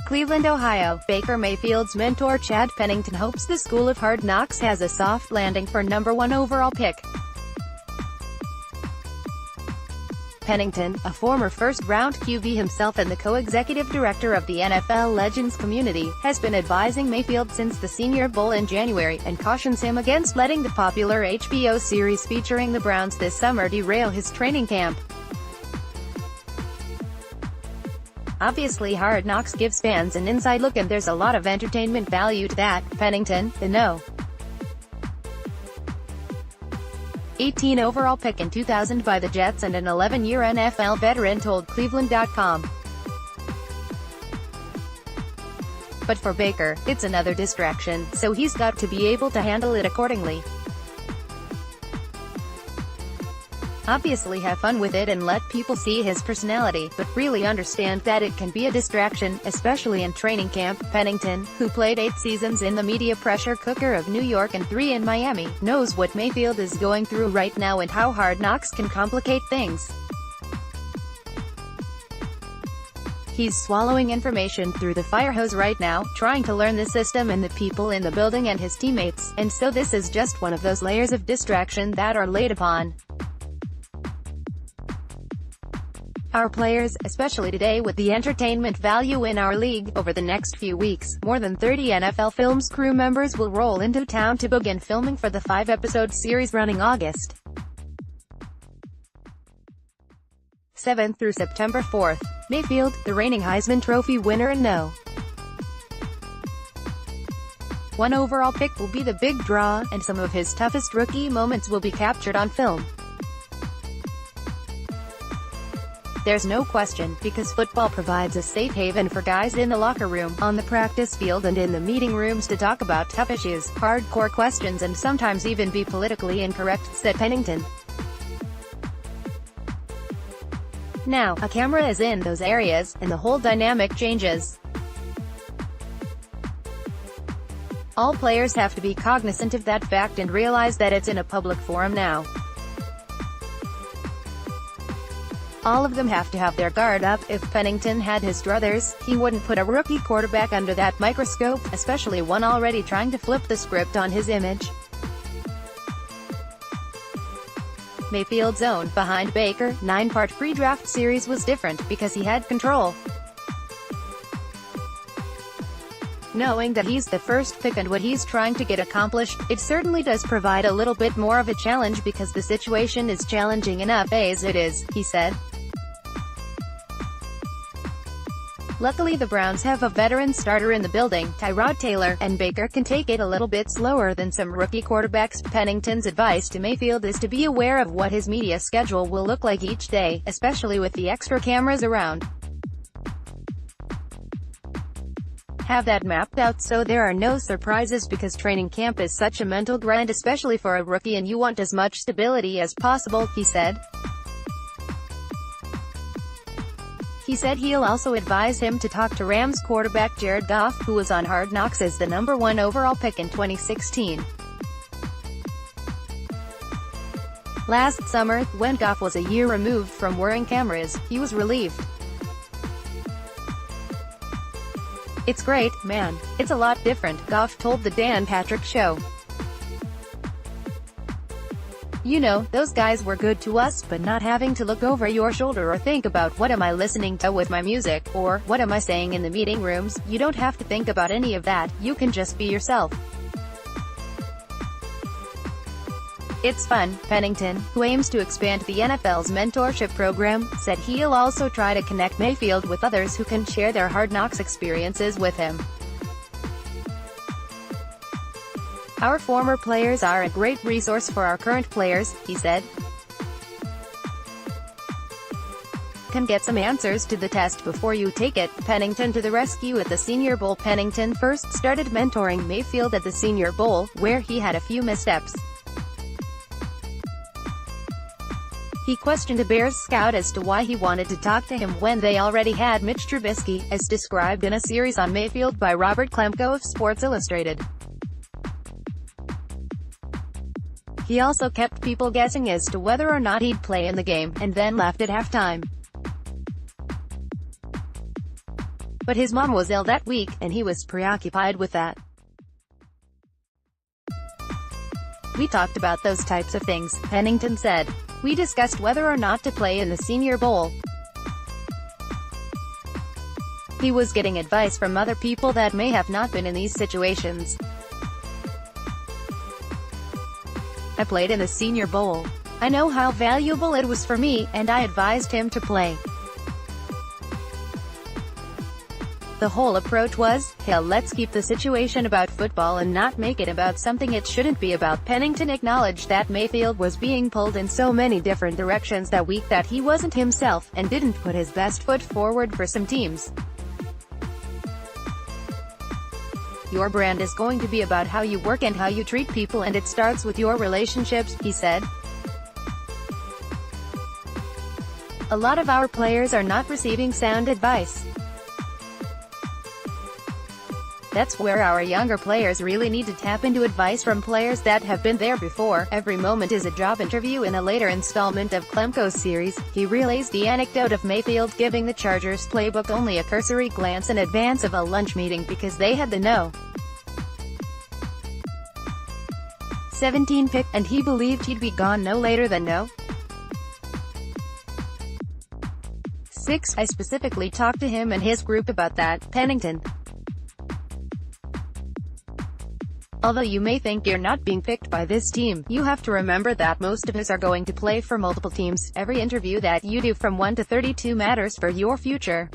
Cleveland, Ohio. Baker Mayfield's mentor Chad Pennington hopes the School of Hard Knocks has a soft landing for #1 overall pick. Pennington, a former first-round QB himself and the co-executive director of the NFL Legends community, has been advising Mayfield since the Senior Bowl in January, and cautions him against letting the popular HBO series featuring the Browns this summer derail his training camp. Obviously Hard Knocks gives fans an inside look and there's a lot of entertainment value to that, Pennington, the No. 18 overall pick in 2000 by the Jets and an 11-year NFL veteran told Cleveland.com. But for Baker, it's another distraction, so he's got to be able to handle it accordingly. Obviously have fun with it and let people see his personality, but really understand that it can be a distraction, especially in training camp. Pennington, who played 8 seasons in the media pressure cooker of New York and 3 in Miami, knows what Mayfield is going through right now and how Hard Knocks can complicate things. He's swallowing information through the fire hose right now, trying to learn the system and the people in the building and his teammates, and so this is just one of those layers of distraction that are laid upon our players, especially today with the entertainment value in our league. Over the next few weeks, more than 30 NFL Films crew members will roll into town to begin filming for the 5-episode series running August 7th through September 4th. Mayfield, the reigning Heisman Trophy winner and No. 1 overall pick, will be the big draw, and some of his toughest rookie moments will be captured on film. There's no question, because football provides a safe haven for guys in the locker room, on the practice field and in the meeting rooms to talk about tough issues, hardcore questions and sometimes even be politically incorrect, said Pennington. Now, a camera is in those areas, and the whole dynamic changes. All players have to be cognizant of that fact and realize that it's in a public forum now. All of them have to have their guard up. If Pennington had his druthers, he wouldn't put a rookie quarterback under that microscope, especially one already trying to flip the script on his image. Mayfield's own Behind Baker 9-part pre-draft series was different, because he had control. Knowing that he's the first pick and what he's trying to get accomplished, it certainly does provide a little bit more of a challenge because the situation is challenging enough as it is, he said. Luckily the Browns have a veteran starter in the building, Tyrod Taylor, and Baker can take it a little bit slower than some rookie quarterbacks. Pennington's advice to Mayfield is to be aware of what his media schedule will look like each day, especially with the extra cameras around. Have that mapped out so there are no surprises because training camp is such a mental grind, especially for a rookie, and you want as much stability as possible, he said. He said he'll also advise him to talk to Rams quarterback Jared Goff, who was on Hard Knocks as the #1 overall pick in 2016. Last summer, when Goff was a year removed from wearing cameras, he was relieved. "It's great, man. It's a lot different," Goff told the Dan Patrick Show. "You know, those guys were good to us, but not having to look over your shoulder or think about what am I listening to with my music, or what am I saying in the meeting rooms, you don't have to think about any of that, you can just be yourself. It's fun." Pennington, who aims to expand the NFL's mentorship program, said he'll also try to connect Mayfield with others who can share their Hard Knocks experiences with him. "Our former players are a great resource for our current players," he said. "Can get some answers to the test before you take it." Pennington to the rescue at the Senior Bowl. Pennington first started mentoring Mayfield at the Senior Bowl, where he had a few missteps. He questioned a Bears scout as to why he wanted to talk to him when they already had Mitch Trubisky, as described in a series on Mayfield by Robert Klemko of Sports Illustrated. He also kept people guessing as to whether or not he'd play in the game, and then left at halftime. But his mom was ill that week, and he was preoccupied with that. We talked about those types of things, Pennington said. We discussed whether or not to play in the Senior Bowl. He was getting advice from other people that may have not been in these situations. I played in the Senior Bowl. I know how valuable it was for me, and I advised him to play. The whole approach was, hey, let's keep the situation about football and not make it about something it shouldn't be about. Pennington acknowledged that Mayfield was being pulled in so many different directions that week that he wasn't himself, and didn't put his best foot forward for some teams. Your brand is going to be about how you work and how you treat people, and it starts with your relationships, he said. A lot of our players are not receiving sound advice. That's where our younger players really need to tap into advice from players that have been there before. Every moment is a job interview. In a later installment of Klemko's series, he relays the anecdote of Mayfield giving the Chargers playbook only a cursory glance in advance of a lunch meeting because they had the no. 17 pick, and he believed he'd be gone no later than no. 6. I specifically talked to him and his group about that, Pennington. Although you may think you're not being picked by this team, you have to remember that most of us are going to play for multiple teams. Every interview that you do from 1 to 32 matters for your future.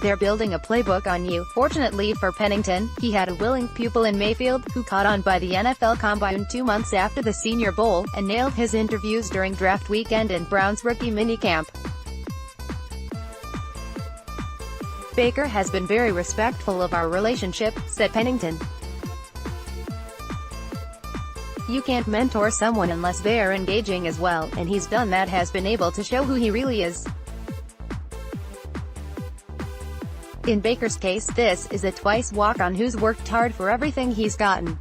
They're building a playbook on you. Fortunately for Pennington, he had a willing pupil in Mayfield, who caught on by the NFL Combine 2 months after the Senior Bowl, and nailed his interviews during draft weekend and Brown's rookie minicamp. Baker has been very respectful of our relationship, said Pennington. You can't mentor someone unless they're engaging as well, and he's done that, has been able to show who he really is. In Baker's case, this is a twice walk-on who's worked hard for everything he's gotten.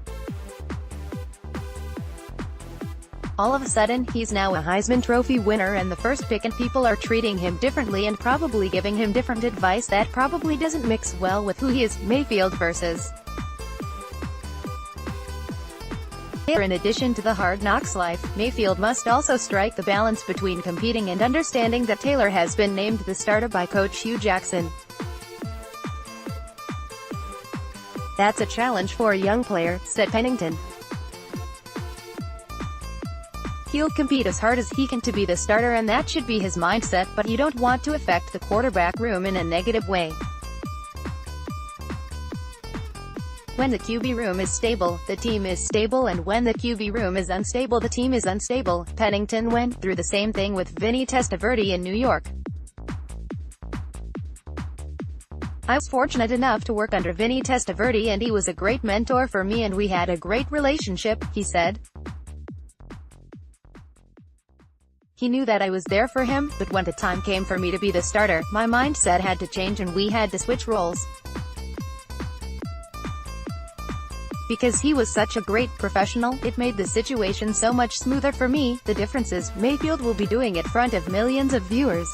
All of a sudden, he's now a Heisman Trophy winner and the first pick, and people are treating him differently and probably giving him different advice that probably doesn't mix well with who he is. Mayfield versus Taylor. In addition to the hard knocks life, Mayfield must also strike the balance between competing and understanding that Taylor has been named the starter by Coach Hugh Jackson. That's a challenge for a young player, said Pennington. He'll compete as hard as he can to be the starter, and that should be his mindset, but you don't want to affect the quarterback room in a negative way. When the QB room is stable, the team is stable, and when the QB room is unstable, the team is unstable. Pennington went through the same thing with Vinny Testaverde in New York. I was fortunate enough to work under Vinny Testaverde, and he was a great mentor for me, and we had a great relationship, he said. He knew that I was there for him, but when the time came for me to be the starter, my mindset had to change and we had to switch roles. Because he was such a great professional, it made the situation so much smoother for me. The difference is, Mayfield will be doing it in front of millions of viewers.